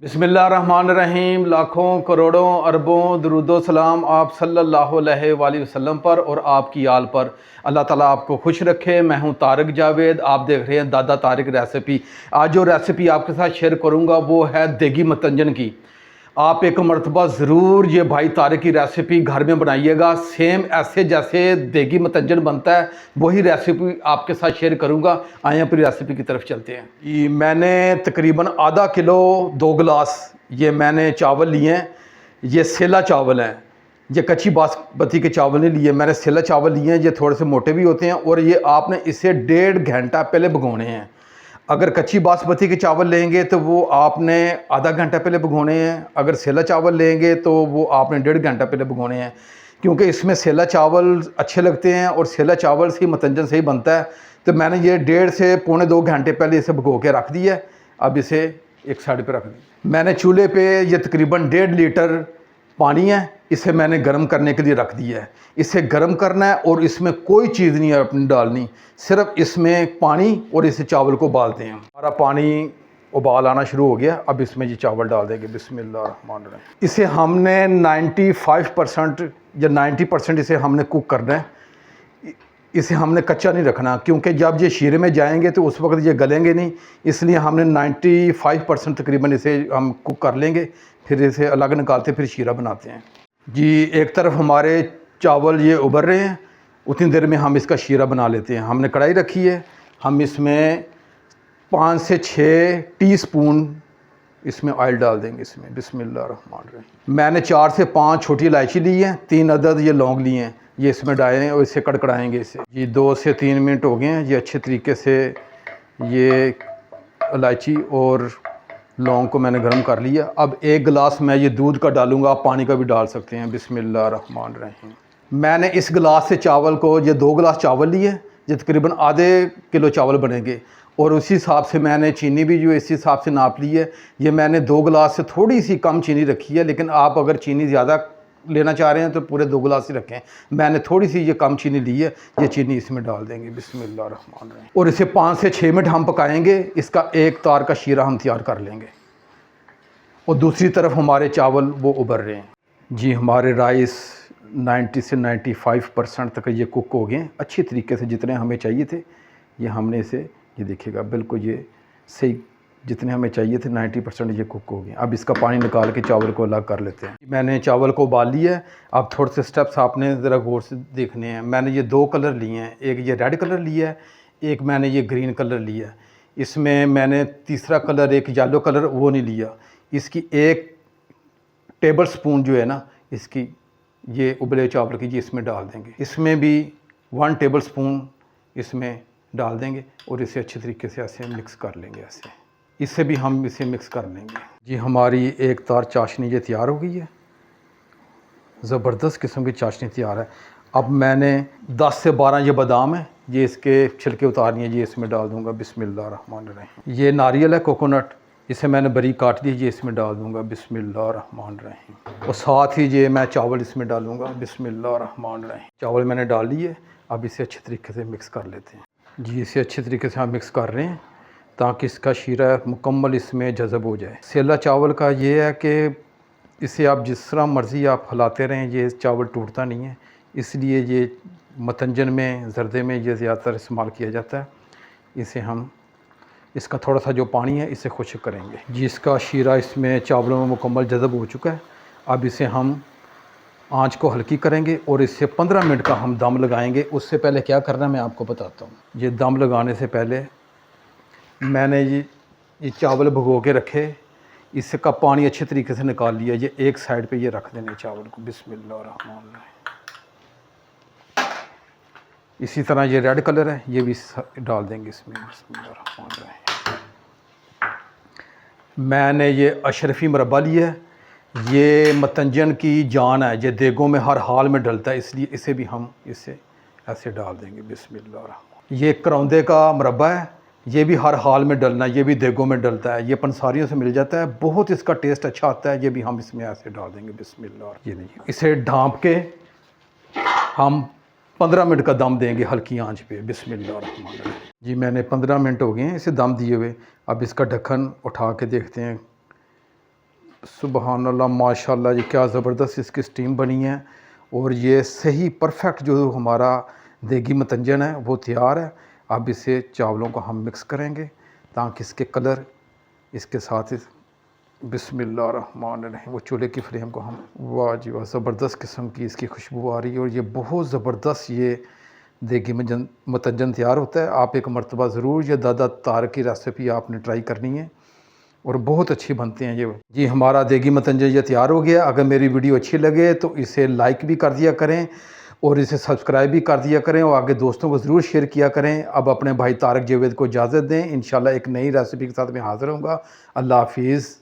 बिस्मिल्लाहिर्रहमानिर्रहीम। लाखों करोड़ों अरबों दरूदो सलाम आप सल्लल्लाहु अलैहि वसल्लम पर और आपकी आल पर। अल्लाह ताला आपको खुश रखे। मैं हूं तारिक जावेद, आप देख रहे हैं दादा तारिक रेसिपी। आज जो रेसिपी आपके साथ शेयर करूंगा वो है देगी मतंजन की। आप एक मरतबा ज़रूर ये भाई तारिक की रेसिपी घर में बनाइएगा, सेम ऐसे जैसे देगी मतंजन बनता है वही रेसिपी आपके साथ शेयर करूंगा। आए अपनी रेसिपी की तरफ चलते हैं। ये मैंने तकरीबन आधा किलो 2 गिलास ये मैंने चावल लिए हैं। ये सेला चावल हैं, ये कच्ची बासमती के चावल नहीं लिए, मैंने सेला चावल लिए हैं। ये थोड़े से मोटे भी होते हैं और ये आपने इसे 1.5 घंटा पहले भिगोने हैं। अगर कच्ची बासमती के चावल लेंगे तो वो आपने आधा घंटा पहले भिगोने हैं, अगर सेला चावल लेंगे तो वो आपने 1.5 घंटा पहले भिगोने हैं, क्योंकि इसमें सेला चावल अच्छे लगते हैं और सेला चावल से ही मतंजन सही बनता है। तो मैंने ये 1.5 से पौने 2 घंटे पहले इसे भिगो के रख दिया। अब इसे एक साइड पर रख दिया। मैंने चूल्हे पर ये तकरीबन 1.5 लीटर पानी है, इसे मैंने गर्म करने के लिए रख दिया है। इसे गर्म करना है और इसमें कोई चीज़ नहीं है अपनी डालनी, सिर्फ इसमें पानी और इसे चावल को उबालते हैं। हमारा पानी उबाल आना शुरू हो गया। अब इसमें ये चावल डाल देंगे। बिस्मिल्लाहिर्रहमानिर्रहीम। इसे हमने 95% या 90% इसे हमने कुक करना है। इसे हमने कच्चा नहीं रखना, क्योंकि जब ये शीरे में जाएंगे तो उस वक्त ये गलेंगे नहीं, इसलिए हमने 95% तकरीबन इसे हम कुक कर लेंगे, फिर इसे अलग निकालते फिर शीरा बनाते हैं। जी, एक तरफ हमारे चावल ये उबर रहे हैं, उतनी देर में हम इसका शीरा बना लेते हैं। हमने कढ़ाई रखी है, हम इसमें 5 से 6 टीस्पून इसमें ऑयल डाल देंगे। इसमें बिस्मिल्लाहिर्रहमानिर्रहीम। मैंने 4 से 5 छोटी इलायची ली है, 3 अदद ये लौंग लिए हैं, ये इसमें डालें और इसे कड़कड़ाएंगे। इसे ये 2 से 3 मिनट हो गए हैं। ये अच्छे तरीके से ये इलायची और लौंग को मैंने गर्म कर लिया। अब 1 गिलास मैं ये दूध का डालूंगा, आप पानी का भी डाल सकते हैं। बिस्मिल्लाहिर्रहमानिर्रहीम। मैंने इस गिलास से चावल को, ये 2 गिलास चावल लिए, ये तकरीबन आधे किलो चावल बनेंगे, और उसी हिसाब से मैंने चीनी भी जो इसी हिसाब से नाप ली है। ये मैंने 2 गिलास से थोड़ी सी कम चीनी रखी है, लेकिन आप अगर चीनी ज़्यादा लेना चाह रहे हैं तो पूरे 2 गिलास ही रखें। मैंने थोड़ी सी ये कम चीनी ली है, ये चीनी इसमें डाल देंगे। बिस्मिल्लाहिर्रहमानिर्रहीम। और इसे 5 से 6 मिनट हम पकाएंगे। इसका एक तार का शीरा हम तैयार कर लेंगे और दूसरी तरफ हमारे चावल वो उबर रहे हैं। जी, हमारे राइस 90 से 95% तक ये कुक हो गए हैं अच्छी तरीके से, जितने हमें चाहिए थे। ये हमने इसे, ये देखिएगा बिल्कुल ये सही, जितने हमें चाहिए थे 90% ये कुक हो गए। अब इसका पानी निकाल के चावल को अलग कर लेते हैं। मैंने चावल को उबाल लिया है। अब थोड़े से स्टेप्स आपने ज़रा गौर से देखने हैं। मैंने ये 2 कलर लिए हैं, एक ये रेड कलर लिया है, एक मैंने ये ग्रीन कलर लिया है। इसमें मैंने तीसरा कलर, एक येलो कलर, वो नहीं लिया। इसकी 1 टेबल स्पून जो है ना, इसकी ये उबले चावल की, जी इसमें डाल देंगे। इसमें भी 1 टेबल स्पून इसमें डाल देंगे और इसे अच्छे तरीके से ऐसे मिक्स कर लेंगे। ऐसे इससे भी हम इसे मिक्स कर लेंगे। जी, हमारी एक तार चाशनी ये तैयार हो गई है, ज़बरदस्त किस्म की चाशनी तैयार है। अब मैंने 10 से 12 ये बादाम है, ये इसके छिलके उतारनी है, ये इसमें डाल दूँगा। बिस्मिल्लाहिर्रहमानिर्रहीम। ये नारियल है, कोकोनट, इसे मैंने बारीक काट दी, ये इसमें डाल दूँगा। बिस्मिल्लाहिर्रहमानिर्रहीम। और साथ ही ये मैं चावल इसमें डालूँगा। बिस्मिल्लाहिर्रहमानिर्रहीम। चावल मैंने डाल लिए। अब इसे अच्छे तरीके से मिक्स कर लेते हैं। जी, इसे अच्छे तरीके से हम मिक्स कर रहे हैं ताकि इसका शीरा मुकम्मल इसमें जज़ब हो जाए। सेला चावल का ये है कि इसे आप जिस तरह मर्ज़ी आप हिलाते रहें, ये चावल टूटता नहीं है, इसलिए ये मतंजन में, ज़र्दे में ये ज़्यादातर इस्तेमाल किया जाता है। इसे हम, इसका थोड़ा सा जो पानी है इसे खुश्क करेंगे। जी, इसका शीरा इसमें चावलों में मुकम्मल जज़ब हो चुका है। अब इसे हम आंच को हल्की करेंगे और इससे 15 मिनट का हम दम लगाएंगे। उससे पहले क्या करना है मैं आपको बताता हूँ। ये दम लगाने से पहले मैंने ये चावल भिगो के रखे, इसका पानी अच्छे तरीके से निकाल लिया। ये एक साइड पे ये रख देंगे चावल को। बिस्मिल्लाहिर्रहमानिर्रहीम। इसी तरह ये रेड कलर है, ये भी डाल देंगे इसमें। बिस्मिल्लाहिर्रहमानिर्रहीम। मैंने ये अशरफी मुरब्बा लिया है, ये मतंजन की जान है, ये देगों में हर हाल में डलता है, इसलिए इसे भी हम इसे ऐसे डाल देंगे। बिस्मिल्लाहिर्रहमानिर्रहीम। ये करौंदे का मुरब्बा है, ये भी हर हाल में डलना है, ये भी देगों में डलता है, ये पंसारियों से मिल जाता है, बहुत इसका टेस्ट अच्छा आता है। ये भी हम इसमें ऐसे डाल देंगे। बिस्मिल्लाह। ये नहीं, इसे ढाँप के हम 15 मिनट का दम देंगे हल्की आंच पे। बिस्मिल्लाह। जी, मैंने 15 मिनट हो गए हैं इसे दम दिए हुए। अब इसका ढक्कन उठा के देखते हैं सुबहान अल्लाह, माशाल्लाह जी, क्या ज़बरदस्त इसकी स्टीम बनी है। और ये सही परफेक्ट जो हमारा देगी मतंजन है वो तैयार है। अब इसे चावलों को हम मिक्स करेंगे ताकि इसके कलर इसके साथ बिस्मिल्लाहिर्रहमानिर्रहीम वो चूल्हे की फ्लेम को हम, वाह जी वाह, ज़बरदस्त किस्म की इसकी खुशबू आ रही है। और ये बहुत ज़बरदस्त ये देगी मतंजन तैयार होता है। आप एक मरतबा ज़रूर ये दादा तारक की रेसिपी आपने ट्राई करनी है और बहुत अच्छी बनते हैं ये जी। हमारा देगी मतंजन ये तैयार हो गया। अगर मेरी वीडियो अच्छी लगे तो इसे लाइक भी कर दिया करें और इसे सब्सक्राइब भी कर दिया करें और आगे दोस्तों को ज़रूर शेयर किया करें। अब अपने भाई तारक जावेद को इजाज़त दें। इंशाल्लाह एक नई रेसिपी के साथ मैं हाज़िर होऊंगा। अल्लाह हाफिज़।